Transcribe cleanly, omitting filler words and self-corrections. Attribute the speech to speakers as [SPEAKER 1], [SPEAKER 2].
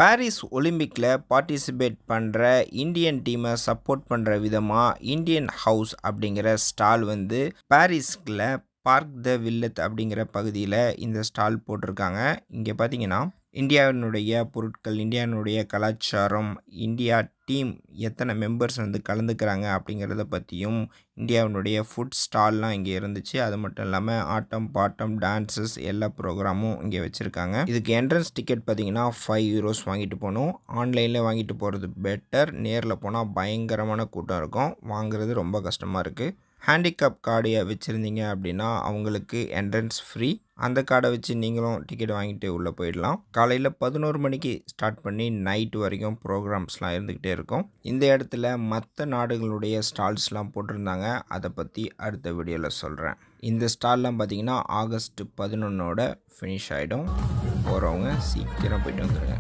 [SPEAKER 1] Paris ஒலிம்பிக்கில் participate பண்ணுற Indian டீமை சப்போர்ட் பண்ணுற விதமாக இந்தியன் ஹவுஸ் அப்படிங்கிற ஸ்டால் வந்து பாரிஸ்கில் பார்க் த வில்லத் அப்படிங்கிற பகுதியில் இந்த ஸ்டால் போட்டிருக்காங்க. இங்கே பார்த்தீங்கன்னா இந்தியாவினுடைய பொருட்கள், இந்தியாவினுடைய கலாச்சாரம், இந்தியா டீம் எத்தனை மெம்பர்ஸ் வந்து கலந்துக்கிறாங்க அப்படிங்கிறத பற்றியும், இந்தியாவினுடைய ஃபுட் ஸ்டால்லாம் இங்கே இருந்துச்சு. அது மட்டும் இல்லாமல் ஆட்டம் பாட்டம் டான்ஸஸ் எல்லா ப்ரோக்ராமும் இங்கே வச்சுருக்காங்க. இதுக்கு என்ட்ரன்ஸ் டிக்கெட் பார்த்தீங்கன்னா €5 வாங்கிட்டு போகணும். ஆன்லைனில் வாங்கிட்டு போகிறது பெட்டர். நேரில் போனால் பயங்கரமான கூட்டம் இருக்கும். வாங்குறது ரொம்ப கஷ்டமாக இருக்குது. ஹேண்டிகேப் கார்டு வச்சுருந்தீங்க அப்படின்னா அவங்களுக்கு என்ட்ரன்ஸ் ஃப்ரீ. அந்த கார்டை வச்சு நீங்களும் டிக்கெட் வாங்கிட்டு உள்ளே போயிடலாம். காலையில் 11 மணிக்கு ஸ்டார்ட் பண்ணி நைட்டு வரைக்கும் ப்ரோக்ராம்ஸ்லாம் இருந்துக்கிட்டே இருக்கும். இந்த இடத்துல மற்ற நாடுகளுடைய ஸ்டால்ஸ்லாம் போட்டிருந்தாங்க. அதை பற்றி அடுத்த வீடியோவில் சொல்கிறேன். இந்த ஸ்டால்லாம் பார்த்தீங்கன்னா ஆகஸ்ட் 11 ஃபினிஷ் ஆகிடும். போகிறவங்க சீக்கிரம் போயிட்டு வந்துடுங்க.